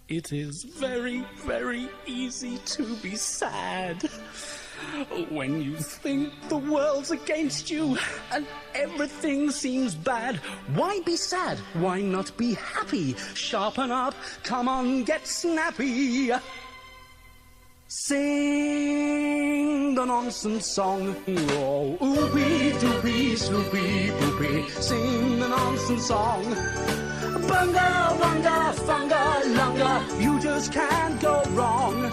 It is very, very easy to be sad when you think the world's against you and everything seems bad. Why be sad? Why not be happy? Sharpen up, come on, get snappy. Sing the nonsense song. Oh, oopy doopy sloopy boopy. Sing the nonsense song. Bunga, wunga, funga, lunga, you just can't go wrong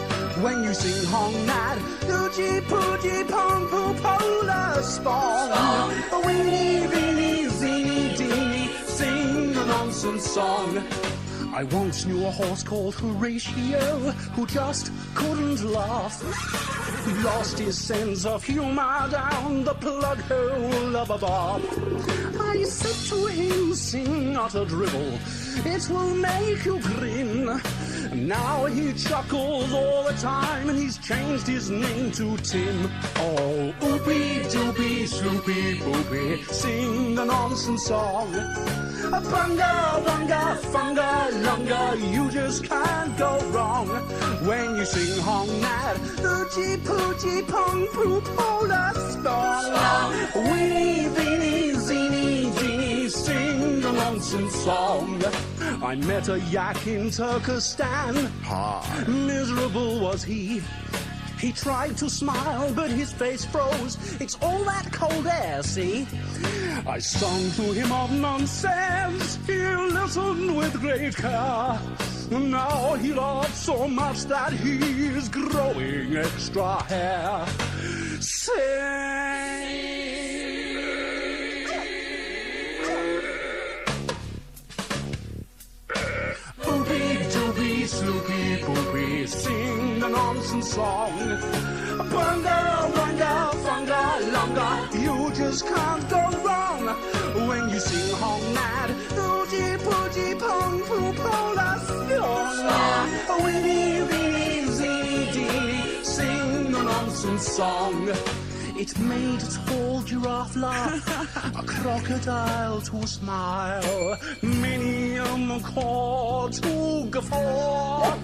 when you sing Hong Nat, Oochie Poochie Pong Poo Polar Spawn. Weenie, weenie, zeenie, deenie, sing the nonsense song. I once knew a horse called Horatio who just couldn't laugh. He lost his sense of humour down the plug hole of a bob. I said to him, sing not a dribble, it will make you grin. Now he chuckles all the time and he's changed his name to Tim. Oh, oopy doopy sloopy boopy, sing the nonsense song. Bunga, wunga, funga, lunga, you just can't go wrong when you sing Hong Nat, Oochie Poochie Pong Poo Polar Spawn. Weenie, weenie, zeenie, deenie, sing the nonsense song. I met a yak in Turkestan. Miserable was he. He tried to smile, but his face froze. It's all that cold air, see? I sung to him of nonsense. He listened with great care. Now he laughs so much that he's growing extra hair. Sing. Sloopy boopy, sing the nonsense song. Bunga, wunga, funga, lunga, you just can't go wrong when you sing Hong Nat, Oochie Poochie Pong Poo Polar Spawn. Weenie, weenie, zeenie, deenie, sing the nonsense song. It made a tall giraffe laugh, a crocodile to smile, many a macaw to guffaw.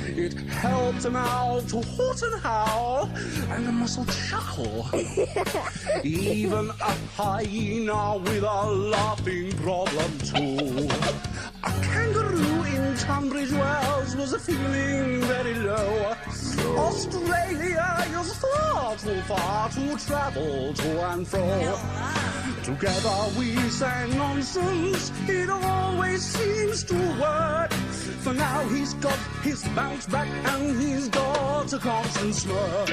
It helped him out to hoot and howl, and a mussel chuckle. Even a hyena with a laughing problem too. A kangaroo in Tunbridge Wells was feeling very low. Australia is far too far to travel to and fro. Together we sang nonsense, it always seems to work. For now he's got his bounce back and he's got a constant smirk.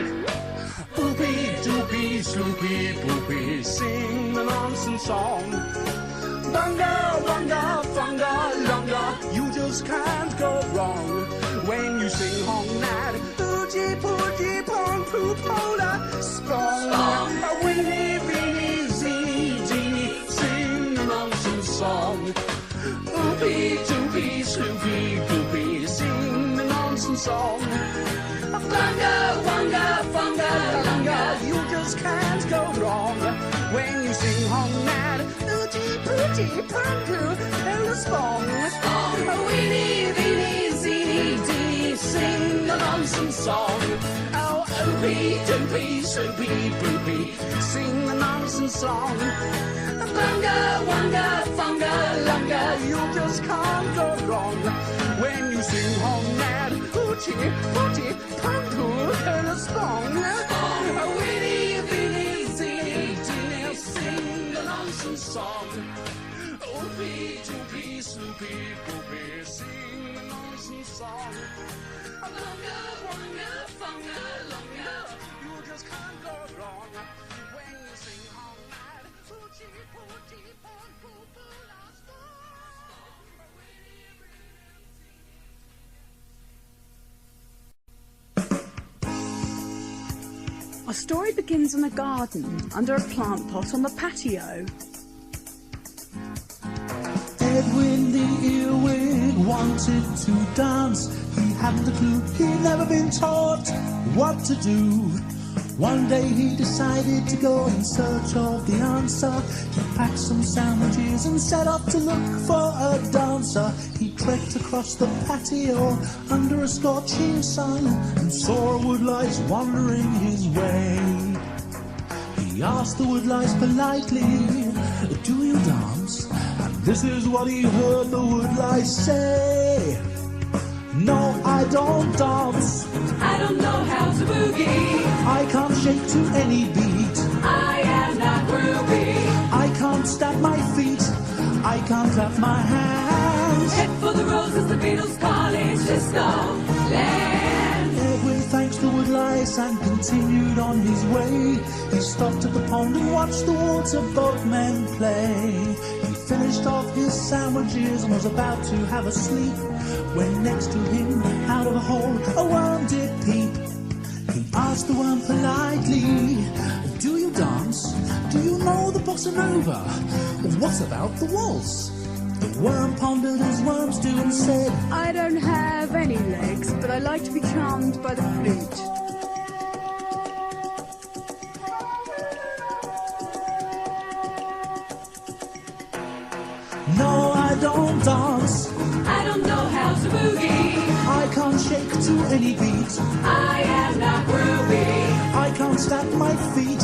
Boopy doopy sloopy boopy, sing the nonsense song. Bunga, wunga, funga, lunga, you just can't go wrong when you sing Hong Nat, Oochie Poochie Pong Poo Polar Spawn. Weenie, weenie, zeenie, deenie, sing the nonsense song. Oopy doopy sloopy boopy, sing the nonsense song. Bunga, wunga, funga, lunga, you just can't go wrong when you sing Hong Nat, Oochie Poochie Pong Poo Polar Spawn. Weenie, weenie, zeenie, deenie, sing the nonsense song. Oh, oopy doopy sloopy boopy, sing the nonsense song. Bunga, wunga, funga, lunga, you just can't go wrong when you sing Hong Nat, Oochie Poochie Pong Poo Polar Spawn. Weenie, weenie, zeenie, deenie, sing the nonsense song. Oopy doopy sloopy boopy, sing the nonsense song. Bunga, wunga, funga, lunga, you just can't go wrong when you sing Hong Nat, Oochie Poochie Pong Poo Polar Spawn. Our story begins in a garden, under a plant pot on the patio. Edwin the Earwig wanted to dance. He hadn't a clue, he'd never been taught what to do. One day he decided to go in search of the answer. He packed some sandwiches and set off to look for a dancer. He trekked across across the patio under a scorching sun and saw a woodlice wandering his way. He asked the woodlice politely, "Do you dance?" And this is what he heard the woodlice say: "No, I don't dance. I don't know how to boogie. I can't shake to any beat. I am not groovy. I can't stamp my feet. I can't clap my hands." Head for the roses, the Beatles calling disco land. Edwin thanked the woodlice and continued on his way. He stopped at the pond and watched the water boatmen play. He finished off his sandwiches and was about to have a sleep when next to him, out of a hole, a worm did peep. He asked the worm politely, "Do you dance? Do you know the bossa nova? What about the waltz?" The worm pondered as worms do and said, I don't have any legs, but I like to be charmed by the flute. "No, I don't dance. I don't know how to boogie. I can't shake to any beat. I am not groovy. I can't stamp my feet.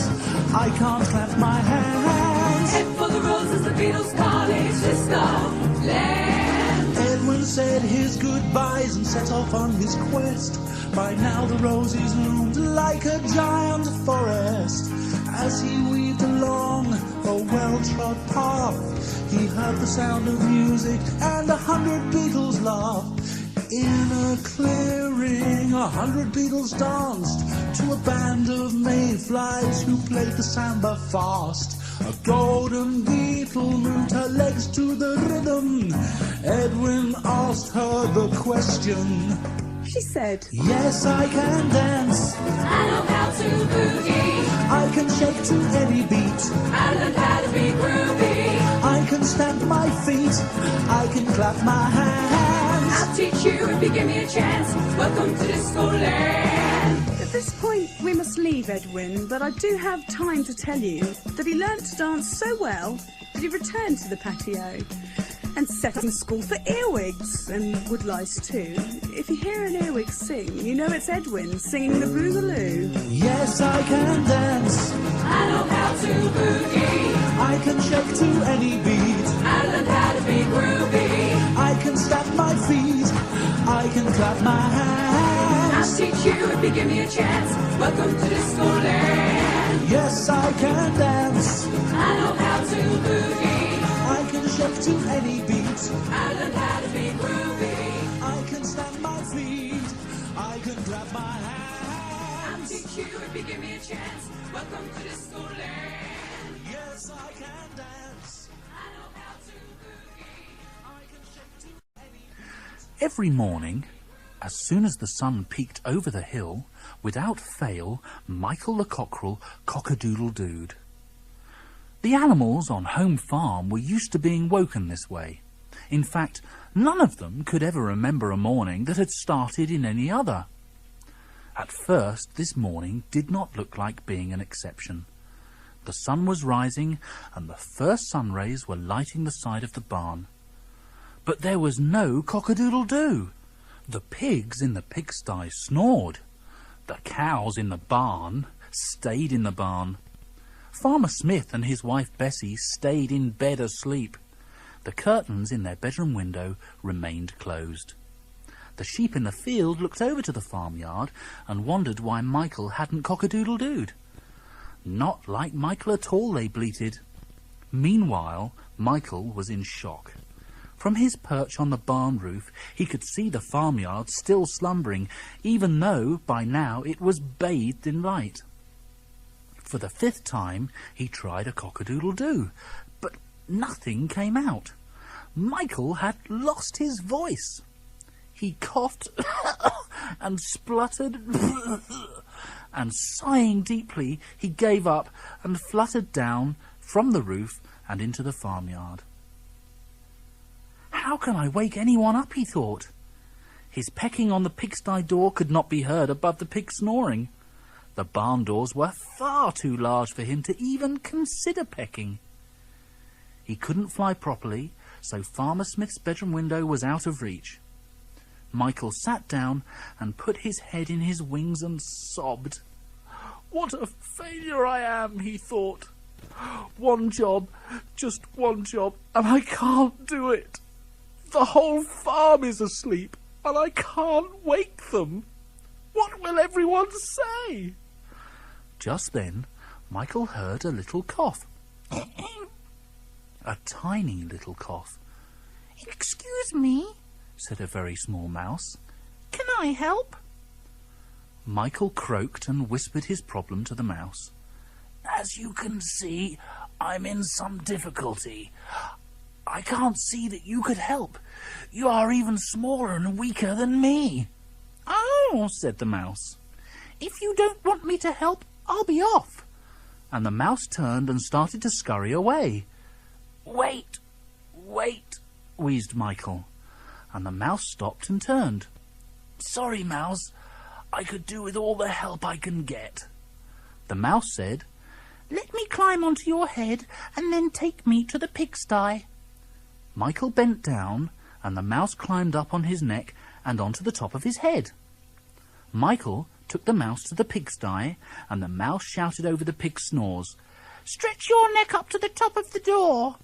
I can't clap my hands." Head for the roses, the Beatles calling disco land. Edwin said his goodbyes and set off on his quest. By now the roses loomed like a giant forest. As he weaved along a well-trod path, he heard the sound of music and 100 beetles laugh. In a clearing, 100 beetles danced to a band of mayflies who played the samba fast. A golden beetle moved her legs to the rhythm. Edwin asked her the question. She said, "Yes, I can dance. I know how to boogie. I can shake to any beat. I learned how to be groovy. I can stamp my feet. I can clap my hands." I'll teach you if you give me a chance. Welcome to disco land. At this point, we must leave Edwin, but I do have time to tell you that he learnt to dance so well that he returned to the patio and set up a school for earwigs and woodlice too. If you hear an earwig sing, you know it's Edwin singing the boogaloo. "Yes, I can dance. I know how to boogie. I can shake to any beat. I learned how to be groovy. I can stamp my feet. I can clap my hands. I'll teach you if you give me a chance. Welcome to disco land. Yes, I can dance. I know how to boogie. I can shake to any beat. I learned how to be groovy. I can stamp my feet. I can clap my hands. I'll teach you if you give me a chance. Welcome to disco land. Yes, I can dance. I know how to boogie. I can shake to any beat. Every morning, as soon as the sun peeked over the hill, without fail, Michael the Cockerel cock-a-doodle-dooed. The animals on Home Farm were used to being woken this way. In fact, none of them could ever remember a morning that had started in any other. At first, this morning did not look like being an exception. The sun was rising, and the first sun rays were lighting the side of the barn. But there was no cock-a-doodle-doo. The pigs in the pigsty snored. The cows in the barn stayed in the barn. Farmer Smith and his wife Bessie stayed in bed asleep. The curtains in their bedroom window remained closed. The sheep in the field looked over to the farmyard and wondered why Michael hadn't cock-a-doodle-dooed. Not like Michael at all, they bleated. Meanwhile, Michael was in shock. From his perch on the barn roof, he could see the farmyard still slumbering, even though by now it was bathed in light. For the 5th time, he tried a cock-a-doodle-doo, but nothing came out. Michael had lost his voice. He coughed and spluttered, and sighing deeply, he gave up and fluttered down from the roof and into the farmyard. How can I wake anyone up, he thought. His pecking on the pigsty door could not be heard above the pig snoring. The barn doors were far too large for him to even consider pecking. He couldn't fly properly, so Farmer Smith's bedroom window was out of reach. Michael sat down and put his head in his wings and sobbed. "What a failure I am," he thought. "One job, just one job, and I can't do it. The whole farm is asleep, and I can't wake them. What will everyone say?" Just then, Michael heard a little cough. A tiny little cough. "Excuse me," said a very small mouse. "Can I help?" Michael croaked and whispered his problem to the mouse. "As you can see, I'm in some difficulty. I can't see that you could help. You are even smaller and weaker than me." "Oh," said the mouse. "If you don't want me to help, I'll be off." And the mouse turned and started to scurry away. Wait, wheezed Michael. And the mouse stopped and turned. "Sorry, mouse. I could do with all the help I can get." The mouse said, "Let me climb onto your head and then take me to the pigsty." Michael bent down, and the mouse climbed up on his neck and onto the top of his head. Michael took the mouse to the pigsty, and the mouse shouted over the pig's snores, "Stretch your neck up to the top of the door."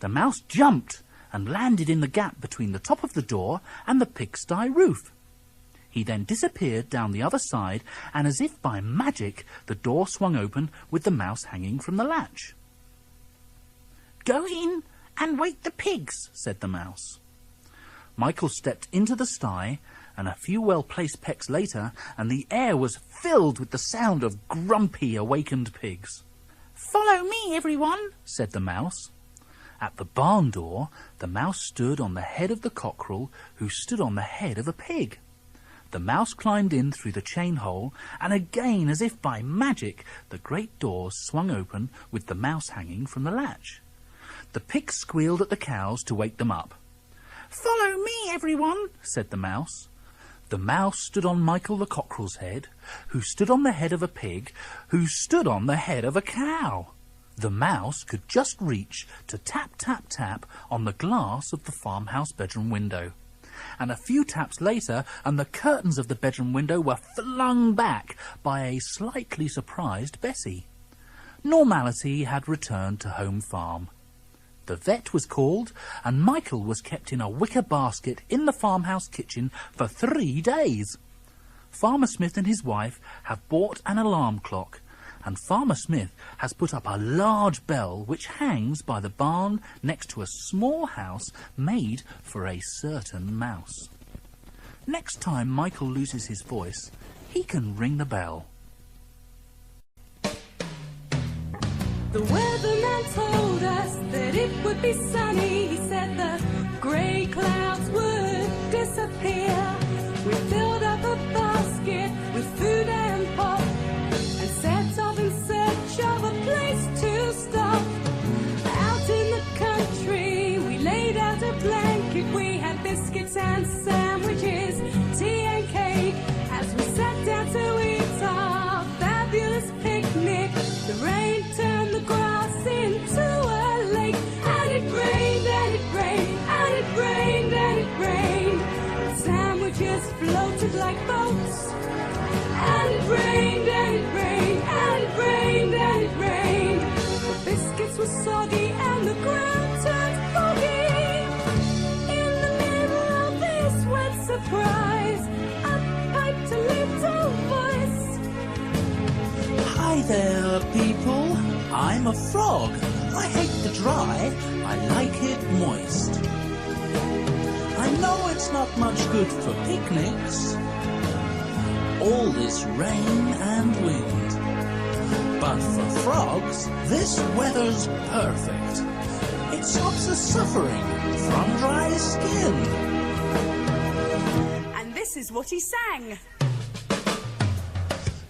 The mouse jumped and landed in the gap between the top of the door and the pigsty roof. He then disappeared down the other side, and as if by magic, the door swung open with the mouse hanging from the latch. "Go in and wake the pigs," said the mouse. Michael stepped into the sty, and a few well-placed pecks later, and the air was filled with the sound of grumpy, awakened pigs. "Follow me, everyone," said the mouse. At the barn door, the mouse stood on the head of the cockerel, who stood on the head of a pig. The mouse climbed in through the chain hole, and again, as if by magic, the great doors swung open with the mouse hanging from the latch. The pigs squealed at the cows to wake them up. "Follow me, everyone," said the mouse. The mouse stood on Michael the cockerel's head, who stood on the head of a pig, who stood on the head of a cow. The mouse could just reach to tap, tap, tap on the glass of the farmhouse bedroom window. And a few taps later, and the curtains of the bedroom window were flung back by a slightly surprised Bessie. Normality had returned to Home Farm. The vet was called, and Michael was kept in a wicker basket in the farmhouse kitchen for 3 days. Farmer Smith and his wife have bought an alarm clock, and Farmer Smith has put up a large bell which hangs by the barn next to a small house made for a certain mouse. Next time Michael loses his voice, he can ring the bell. The weatherman told us that it would be sunny. He said the grey clouds would disappear. We filled up a basket with food and pop and set off in search of a place to stop. Out in the country, we laid out a blanket. We had biscuits and sandwiches, tea and cake. As we sat down to eat our fabulous picnic, the rain turned the grass into a lake. And it rained, and it rained, and it rained, and it rained. The sandwiches floated like boats. And it rained, and it rained, and it rained, and it rained. The biscuits were soggy and the ground turned foggy. In the middle of this wet surprise, up piped a little voice. Hi there, people. I'm a frog. I hate the dry. I like it moist. I know it's not much good for picnics, all this rain and wind. But for frogs, this weather's perfect. It stops us suffering from dry skin. And this is what he sang.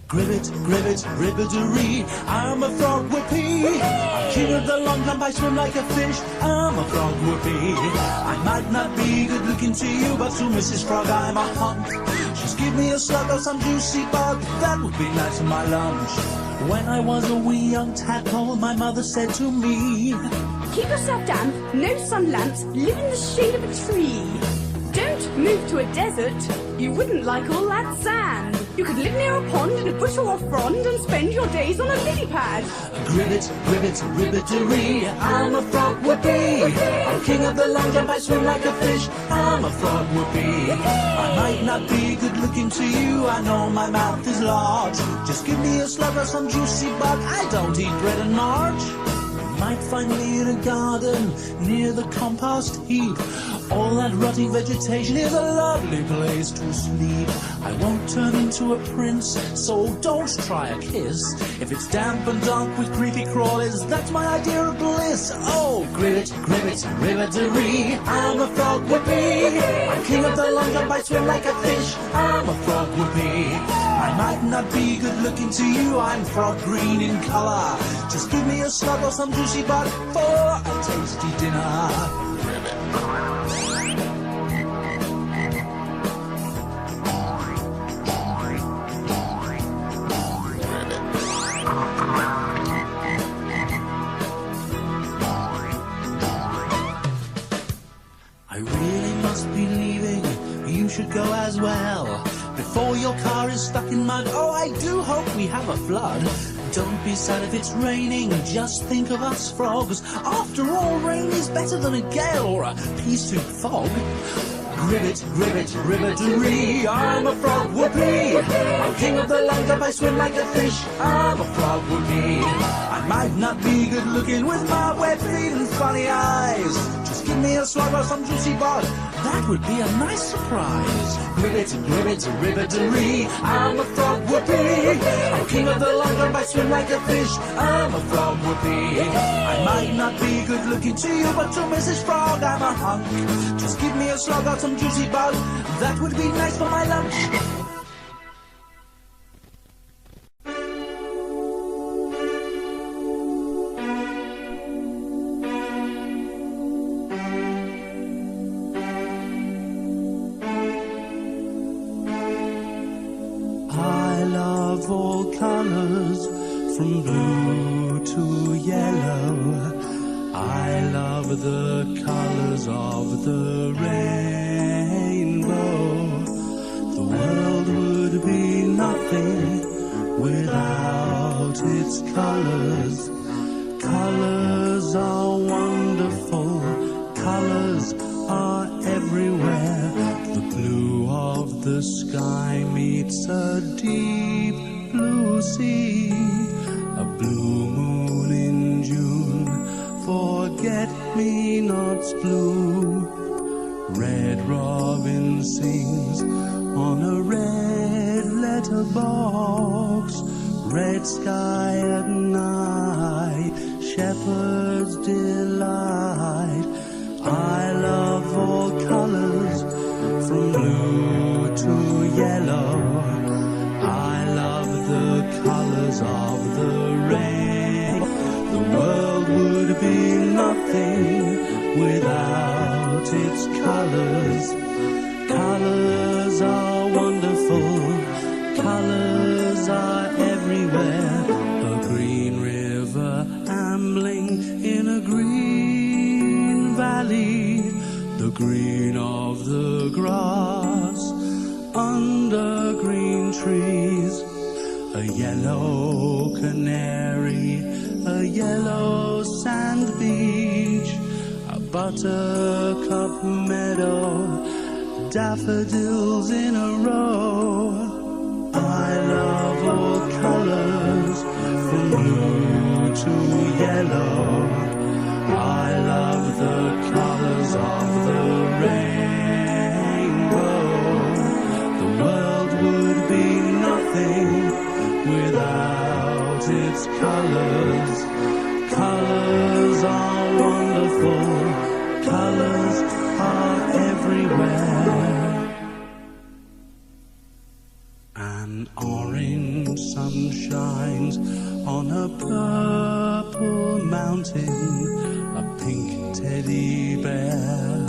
Grivet, grivet, ribbidaree, I'm a frog whoopee. I'm king of the long jump, I swim like a fish, I'm a frog whoopee. I might not be good looking to you, but to Mrs. Frog I'm a hunk. Just give me a slug or some juicy bug, that would be nice for my lunch. When I was a wee young tadpole, my mother said to me, Keep yourself down, no sun lamps, live in the shade of a tree. Don't Move to a desert, you wouldn't like all that sand. You could live near a pond in a bush or a frond and spend your days on a lily pad. Gribbet, ribbet, ribbetery, I'm a frog whoopee. I'm king of the long jump, I swim like a fish, I'm a frog whoopee. I might not be good looking to you, I know my mouth is large. Just give me a slug or some juicy bug, I don't eat bread and marge. Might find me in a garden near the compost heap. All that rotting vegetation is a lovely place to sleep. I won't turn into a prince, so don't try a kiss. If it's damp and dark with creepy crawlies, that's my idea of bliss. Oh, gribbet, gribbet, ribbetery, I'm a frog whoopee. I'm king of the long jump, I swim like a fish, I'm a frog whoopee. I might not be good looking to you, I'm frog green in colour. Just give me a slug or some juicy bug for a tasty dinner. I really must be leaving, you should go as well. Before your car is stuck in mud, oh, I do hope we have a flood. Don't be sad if it's raining, just think of us frogs. After all, rain is better than a gale or a pea-soup fog. Gribbet, gribbet, ribbetery, I'm a frog whoopee. I'm king of the long jump, I swim like a fish, I'm a frog whoopee. I might not be good looking with my wet feet and funny eyes. Just give me a slug or some juicy bug, that would be a nice surprise. Gribbet, gribbet, ribbetery, I'm a frog whoopee. I'm king of the long jump, I swim like a fish, I'm a frog whoopee. I might not be good looking to you, but to Mrs. Frog I'm a hunk. Just give me a slug or some juicy bug, that would be nice for my lunch. I love all colors, from blue to yellow. I love the colors of the rainbow. The world would be nothing without its colors. Colors are wonderful, colors are everywhere. The blue of the sky meets a deep blue sea, a blue moon in June, forget-me-nots blue. Red robin sings on a red letterbox, red sky at night, shepherd's delight. I love all colors, from blue to yellow. I love the colors of the rain. The world would be nothing without its colors. Colors are wonderful, colors are everywhere. A green river ambling in a green valley, the green of the grass under green trees. A yellow canary, a yellow sand beach, a buttercup meadow, daffodils in a row. I love all colors, from blue to yellow. I love the colors of the rainbow. The world would be nothing without its colors. Colors are wonderful, colors are everywhere. An orange sun shines on a purple mountain, a pink teddy bear,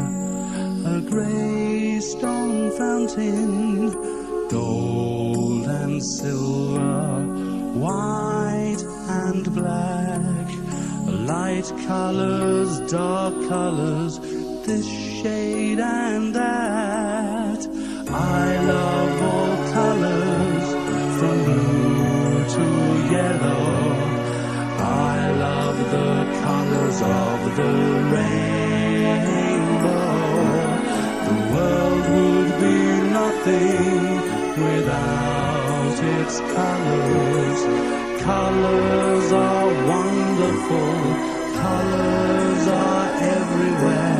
a grey stone fountain, gold and silver, white and black, light colors, dark colors, this shade and that. the rainbow. The world would be nothing without its colors. Colors are wonderful. Colors are everywhere.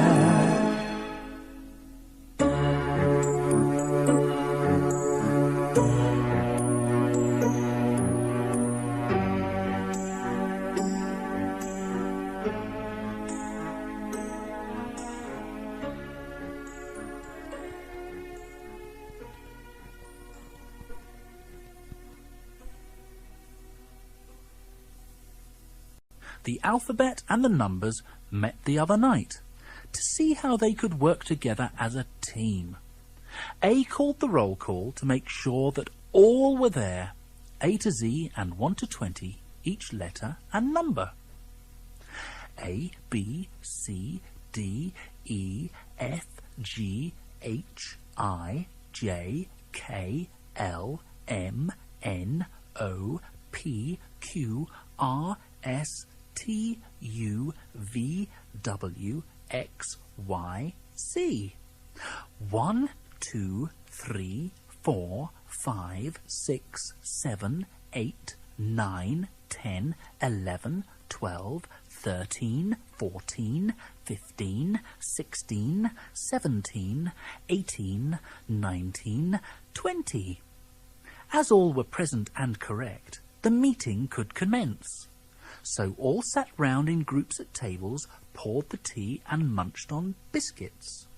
The alphabet and the numbers met the other night to see how they could work together as a team. A called the roll call to make sure that all were there, A to Z and 1 to 20, each letter and number. A, B, C, D, E, F, G, H, I, J, K, L, M, N, O, P, Q, R, S, T, U, V, W, X, Y, Z. 1, 2, 3, 4, 5, 6, 7, 8, 9, 10, 11, 12, 13, 14, 15, 16, 17, 18, 19, 20. As all were present and correct, the meeting could commence. So all sat round in groups at tables, poured the tea and munched on biscuits.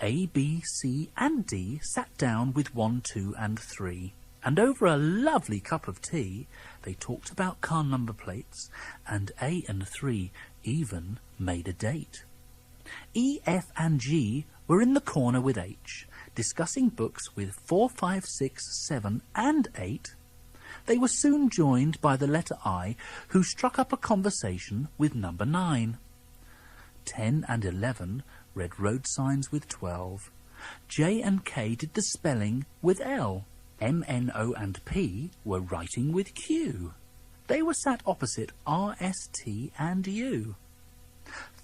A, B, C and D sat down with 1, 2 and 3, and over a lovely cup of tea they talked about car number plates, and A and 3 even made a date. E, F and G were in the corner with H, discussing books with 4, 5, 6, 7 and 8. They were soon joined by the letter I, who struck up a conversation with number 9. 10 and 11 read road signs with 12. J and K did the spelling with L. M, N, O and P were writing with Q. They were sat opposite R, S, T and U.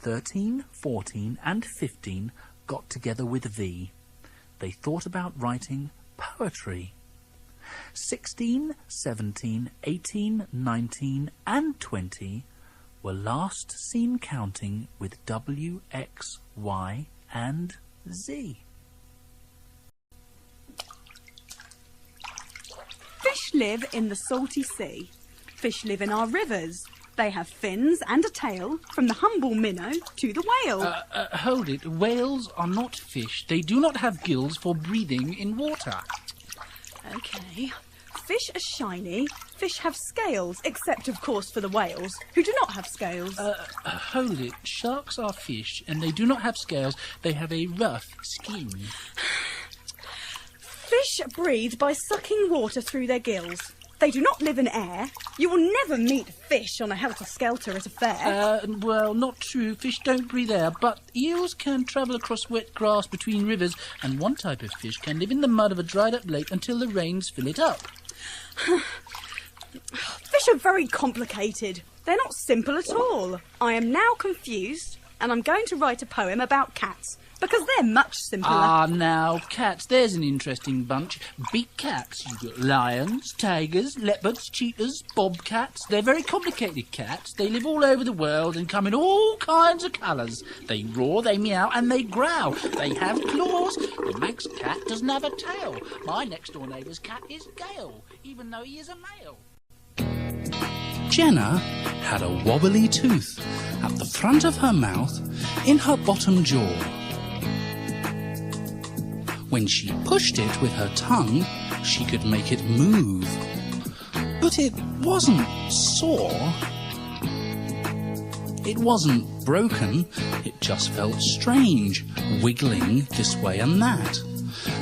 13, 14 and 15 got together with V. They thought about writing poetry. 16, 17, 18, 19 and 20 were last seen counting with W, X, Y and Z. Fish live in the salty sea. Fish live in our rivers. They have fins and a tail, from the humble minnow to the whale. Hold it. Whales are not fish. They do not have gills for breathing in water. OK. Fish are shiny. Fish have scales, except, of course, for the whales, who do not have scales. Hold it. Sharks are fish, and they do not have scales. They have a rough skin. Fish breathe by sucking water through their gills. They do not live in air. You will never meet fish on a helter-skelter at a fair. Well, not true. Fish don't breathe air, but eels can travel across wet grass between rivers, and one type of fish can live in the mud of a dried-up lake until the rains fill it up. Fish are very complicated. They're not simple at all. I am now confused, and I'm going to write a poem about cats, because they're much simpler. Ah, now, cats, there's an interesting bunch. Big cats. You've got lions, tigers, leopards, cheetahs, bobcats. They're very complicated cats. They live all over the world and come in all kinds of colours. They roar, they meow, and they growl. They have claws. The Manx cat doesn't have a tail. My next-door neighbour's cat is Gale, even though he is a male. Jenna had a wobbly tooth at the front of her mouth in her bottom jaw. When she pushed it with her tongue, she could make it move. But it wasn't sore. It wasn't broken, it just felt strange, wiggling this way and that.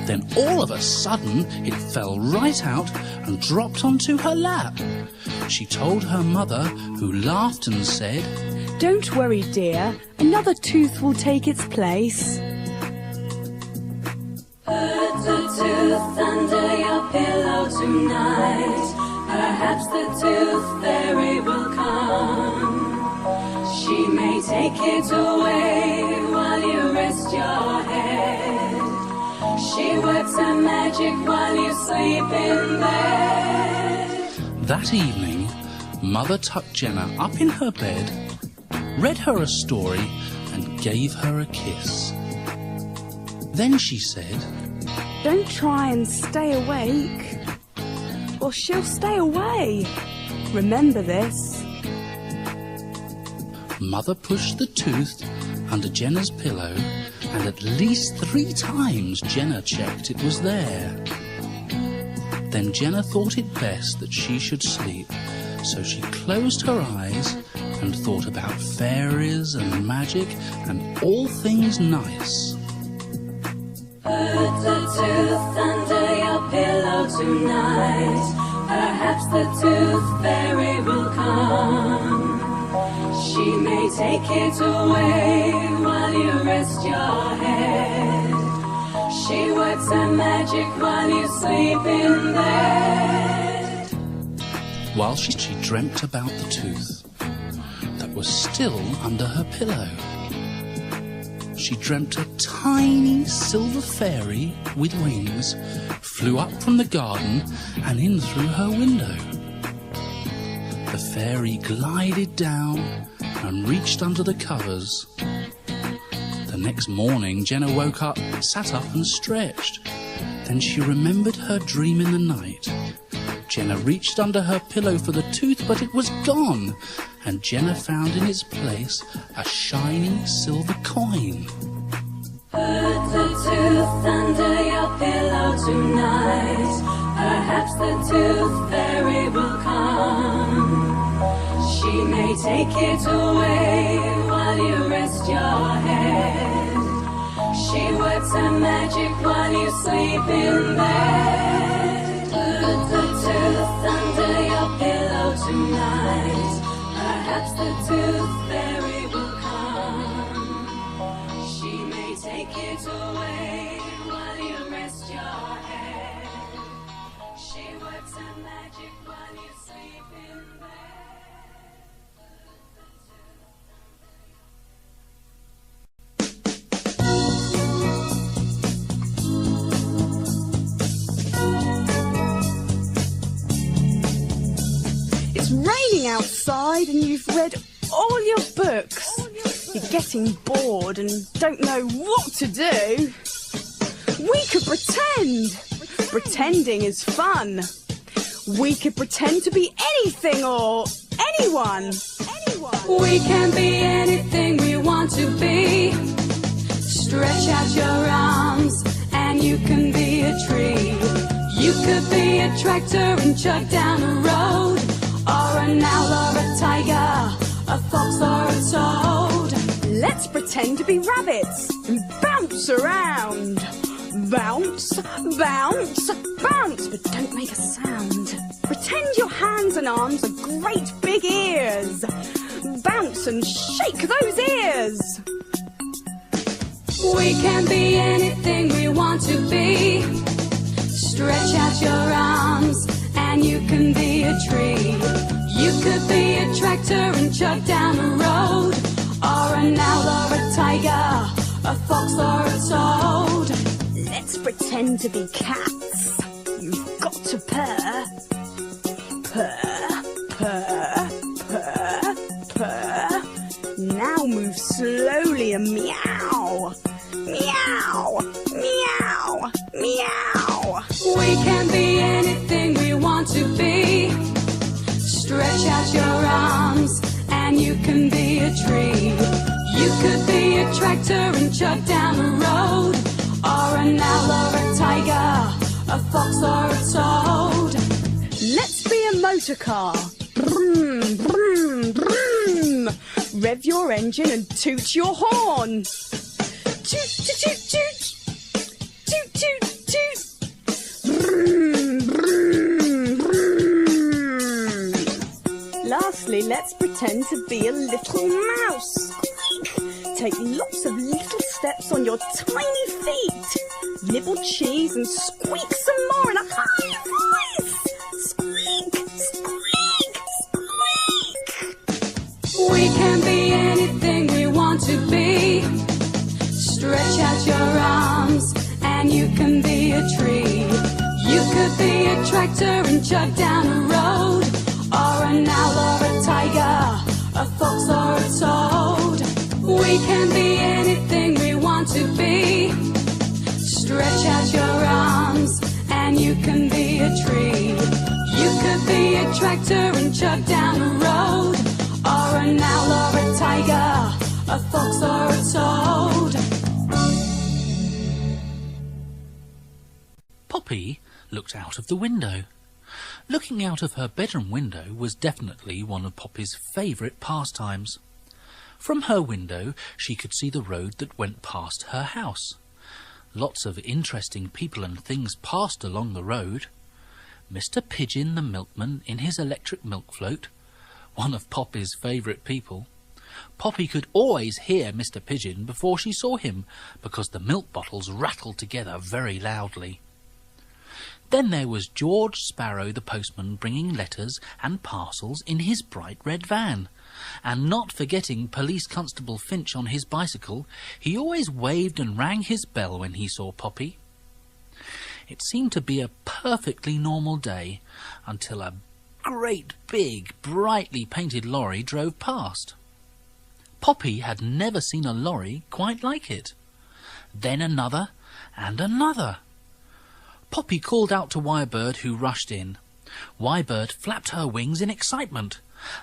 Then all of a sudden, it fell right out and dropped onto her lap. She told her mother, who laughed and said, "Don't worry, dear. Another tooth will take its place." Put a tooth under your pillow tonight. Perhaps the tooth fairy will come. She She may take it away while you rest your head. She works her magic while you sleep in bed. That evening, Mother tucked Jenna up in her bed, read her a story, and gave her a kiss. Then she said, Don't try and stay awake, or she'll stay away. Remember this. Mother pushed the tooth under Jenna's pillow, and at least 3 times Jenna checked it was there. Then Jenna thought it best that she should sleep, so she closed her eyes and thought about fairies and magic and all things nice. Put the tooth under your pillow tonight. Perhaps the tooth fairy will come. She may take it away while you rest your head. She works her magic while you sleep in bed. While she dreamt about the tooth that was still under her pillow. She dreamt a tiny silver fairy with wings flew up from the garden and in through her window. The fairy glided down and reached under the covers. The next morning, Jenna woke up, sat up and stretched. Then she remembered her dream in the night. Jenna reached under her pillow for the tooth, but it was gone, and Jenna found in its place a shiny silver coin. Put the tooth under your pillow tonight. Perhaps the tooth fairy will come. She may take it away while you rest your head. She works her magic while you sleep in bed. Put the tooth under your pillow tonight. Perhaps the tooth fairy will come. She may take it away while you rest your head. She works her magic while you sleep in bed. It's raining outside and you've read all your books. You're getting bored and don't know what to do. We could pretend. Pretending is fun. We could pretend to be anything or anyone. We can be anything we want to be. Stretch out your arms and you can be a tree. You could be a tractor and chug down a road, or an owl or a tiger, a fox or a toad. Let's pretend to be rabbits and bounce around. Bounce, bounce, bounce, but don't make a sound. Pretend your hands and arms are great big ears. Bounce and shake those ears. We can be anything we want to be. Stretch out your arms and you can be a tree. You could be a tractor and chug down a road, or an owl or a tiger, a fox or a toad. Let's pretend to be cats. You've got to purr. Purr, purr, purr, purr. Now move slowly and meow. Meow, meow, meow. We can be anything we want to be. Stretch out your arms and you can be a tree. You could be a tractor and chug down a road, or an owl or a tiger, a fox or a toad. Let's be a motor car. Brum, brum, brum. Rev your engine and toot your horn. Toot, toot, toot, toot. Toot, toot, toot. Brum, brum, brum. Lastly, let's pretend to be a little mouse. Take lots of little steps on your tiny feet. Nibble cheese and squeak some more in a high voice. Squeak, squeak, squeak. We can be anything want to be. Stretch out your arms and you can be a tree. You could be a tractor and chug down a road, or an owl or a tiger, a fox or a toad. We can be anything we want to be. Stretch out your arms and you can be a tree. You could be a tractor and chug down a road, or an owl or a tiger, a fox or a toad. Poppy looked out of the window. Looking out of her bedroom window was definitely one of Poppy's favourite pastimes. From her window she could see the road that went past her house. Lots of interesting people and things passed along the road. Mr. Pigeon the milkman in his electric milk float, one of Poppy's favourite people. Poppy could always hear Mr. Pigeon before she saw him, because the milk bottles rattled together very loudly. Then there was George Sparrow the postman, bringing letters and parcels in his bright red van. And not forgetting Police Constable Finch on his bicycle, he always waved and rang his bell when he saw Poppy. It seemed to be a perfectly normal day until a great big, brightly painted lorry drove past. Poppy had never seen a lorry quite like it. Then another and another. Poppy called out to Wybird, who rushed in. Wybird flapped her wings in excitement.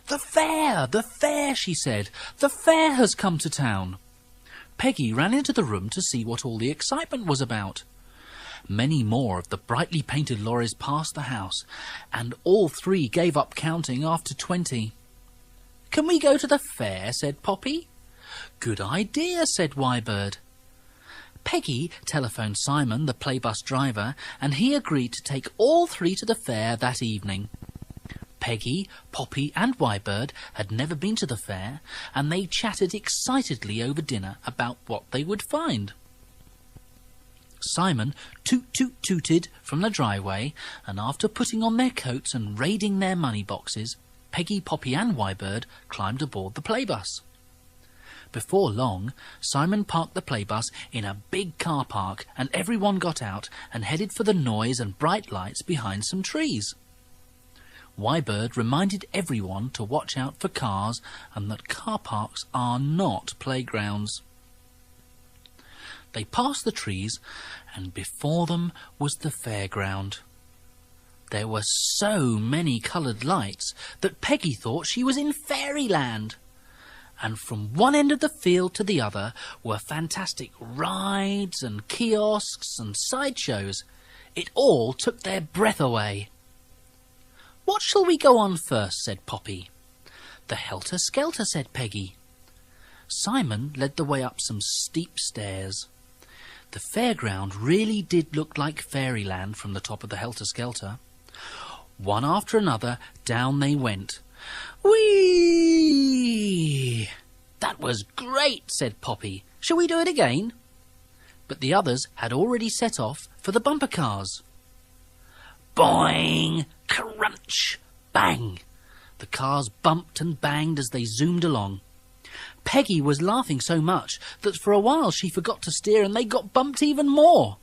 "The fair! The fair!" she said. "The fair has come to town." Peggy ran into the room to see what all the excitement was about. Many more of the brightly painted lorries passed the house, and all three gave up counting after 20. "Can we go to the fair?" said Poppy. "Good idea," said Wybird. Peggy telephoned Simon, the playbus driver, and he agreed to take all three to the fair that evening. Peggy, Poppy and Wybird had never been to the fair, and they chatted excitedly over dinner about what they would find. Simon toot-toot-tooted from the driveway, and after putting on their coats and raiding their money boxes, Peggy, Poppy and Wybird climbed aboard the playbus. Before long, Simon parked the playbus in a big car park, and everyone got out and headed for the noise and bright lights behind some trees. Wybird reminded everyone to watch out for cars and that car parks are not playgrounds. They passed the trees, and before them was the fairground. There were so many coloured lights that Peggy thought she was in fairyland. And from one end of the field to the other were fantastic rides and kiosks and sideshows. It all took their breath away. "What shall we go on first?" said Poppy. "The helter-skelter," said Peggy. Simon led the way up some steep stairs. The fairground really did look like fairyland from the top of the helter-skelter. One after another, down they went. "Whee! That was great," said Poppy. "Shall we do it again?" But the others had already set off for the bumper cars. Boing! Crunch! Bang! The cars bumped and banged as they zoomed along. Peggy was laughing so much that for a while she forgot to steer, and they got bumped even more.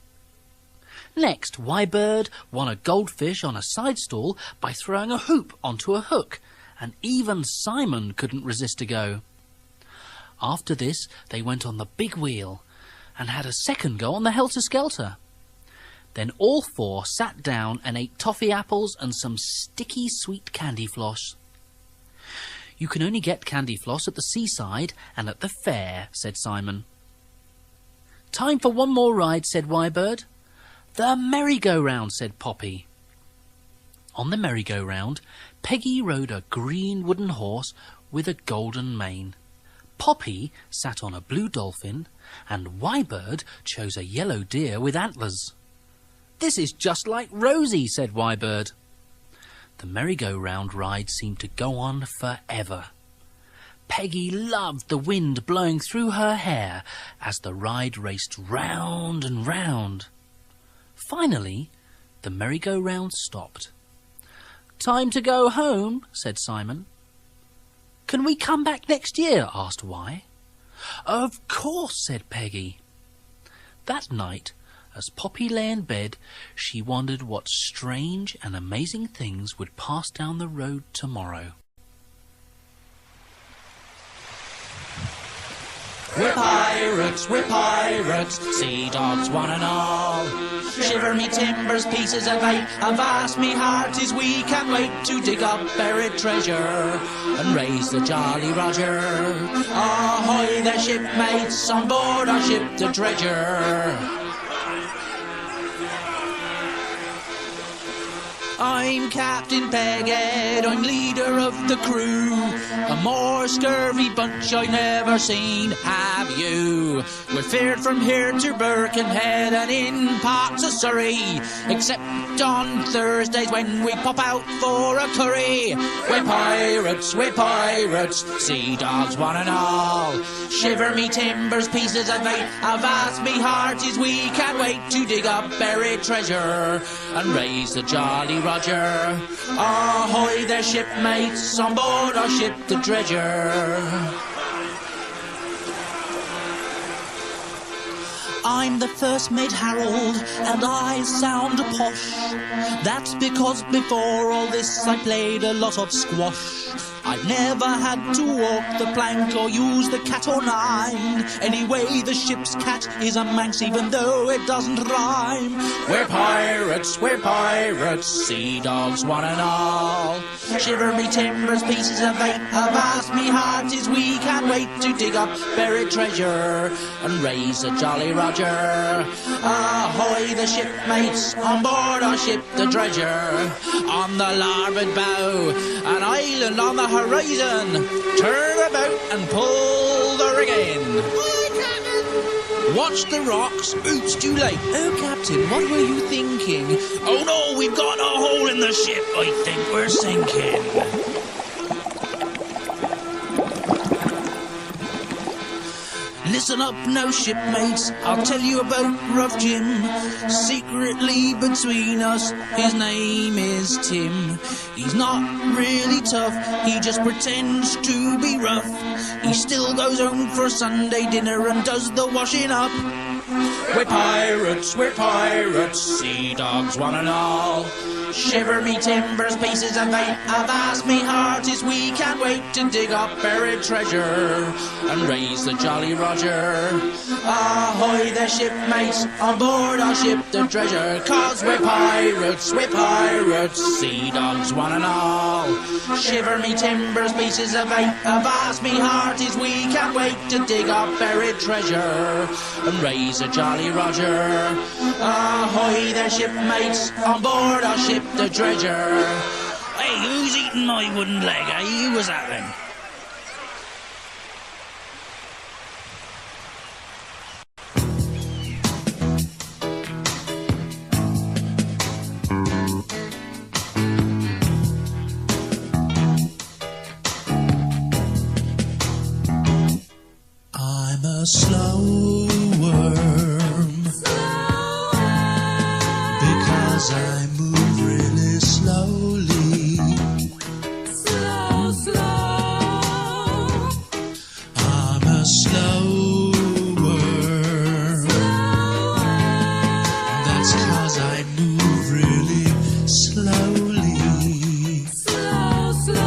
Next, Wybird won a goldfish on a side stall by throwing a hoop onto a hook, and even Simon couldn't resist a go. After this, they went on the big wheel and had a second go on the helter-skelter. Then all four sat down and ate toffee apples and some sticky sweet candy floss. "You can only get candy floss at the seaside and at the fair," said Simon. "Time for one more ride," said Wybird. "The merry-go-round," said Poppy. On the merry-go-round, Peggy rode a green wooden horse with a golden mane. Poppy sat on a blue dolphin, and Wybird chose a yellow deer with antlers. "This is just like Rosie," said Wybird. The merry-go-round ride seemed to go on forever. Peggy loved the wind blowing through her hair as the ride raced round and round. Finally, the merry-go-round stopped. "Time to go home," said Simon. "Can we come back next year?" asked Wy. Of course, said Peggy. That night, as Poppy lay in bed, she wondered what strange and amazing things would pass down the road tomorrow. We're pirates, sea dogs one and all. Shiver me timbers, pieces of eight, and vast me heart is we can't wait to dig up buried treasure and raise the Jolly Roger. Ahoy there, shipmates, on board our ship the Dredger. I'm Captain Peghead, I'm leader of the crew. A more scurvy bunch I never seen, have you? We're feared from here to Birkenhead and in parts of Surrey, except on Thursdays when we pop out for a curry. We're pirates, sea dogs one and all. Shiver me timbers, pieces of eight, a vast me heart is we can't wait to dig up buried treasure and raise the Jolly Roger. Ahoy there, shipmates, on board our ship the Dredger. I'm the first mate Harold, and I sound posh. That's because before all this I played a lot of squash. I've never had to walk the plank or use the cat or nine. Anyway, the ship's cat is a Manx even though it doesn't rhyme. We're pirates, sea dogs one and all. Shiver me timbers, pieces of eight, a vast me heart is we can't wait to dig up buried treasure and raise a Jolly Roger. Ahoy the shipmates, on board our ship the Dredger. On the larboard bow, an island on the horizon. Turn about and pull the rig in. Watch the rocks, oops, too late. Oh, Captain, what were you thinking? Oh no, we've got a hole in the ship. I think we're sinking. Listen up now, shipmates, I'll tell you about Rough Jim. Secretly between us, his name is Tim. He's not really tough, he just pretends to be rough. He still goes home for Sunday dinner and does the washing up. We're pirates, sea dogs one and all. Shiver me timbers, pieces of eight, a vast me heart is we can't wait to dig up buried treasure and raise the Jolly Roger. Ahoy there, shipmates, on board our ship the Dredger. 'Cause we're pirates, sea dogs one and all. Shiver me timbers, pieces of eight, a vast me heart is we can't wait to dig up buried treasure and raise a Jolly Roger. Ahoy there, shipmates, on board our ship the Dredger. Hey, who's eating my wooden leg, eh? Who was that then? I'm a slow worm because I move really slowly. Slow. I'm a slow worm. That's 'cause I move really slowly. Slow.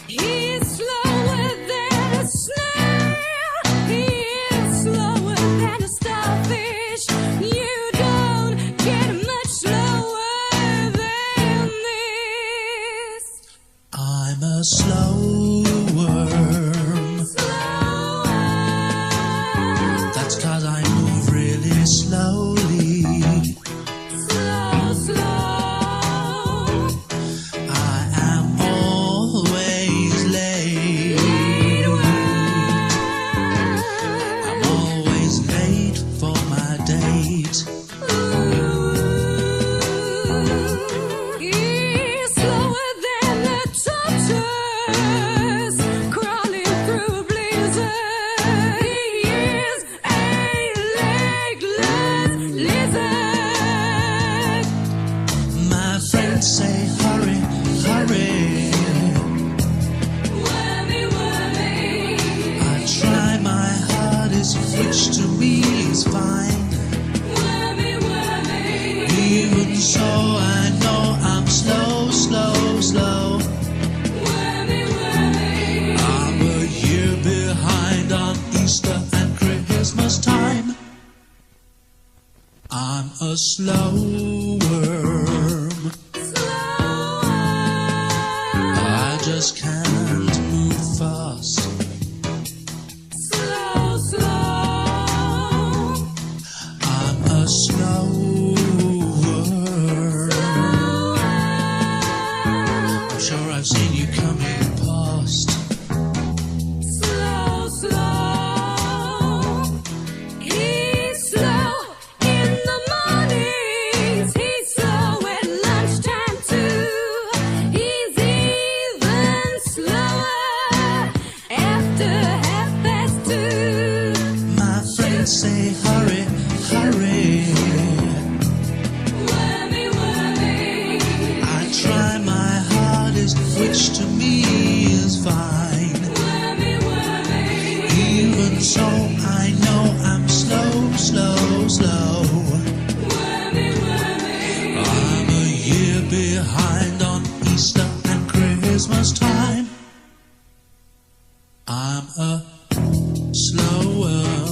He's slower than a snail. He is slower than a starfish. You don't get much slower than this. I'm a slow worm. That's 'cause I move really slowly. Slow. I am always late. I'm always late for my date. He's slower than the tortoise crawling through a blizzard. He is a legless I'm a slow worm. I just can't move fast. I'm a slow worm. I'm sure I've seen you coming past. He's slow in the mornings. He's slow at lunchtime too. He's even slower after 2:30. My friends say hurry, hurry. Wormy, wormy. I try my hardest, which to me is fine. Wormy, wormy. Even so, I know I'm slow, slow, slow. Wormy, wormy. I'm a year behind on Easter and Christmas time. I'm a slow worm.